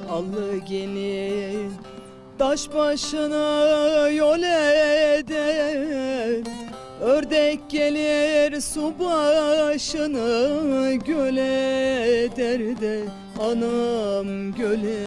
allı gelin taş başına yol eder. Ördek gelir su başını göl eder de anam göle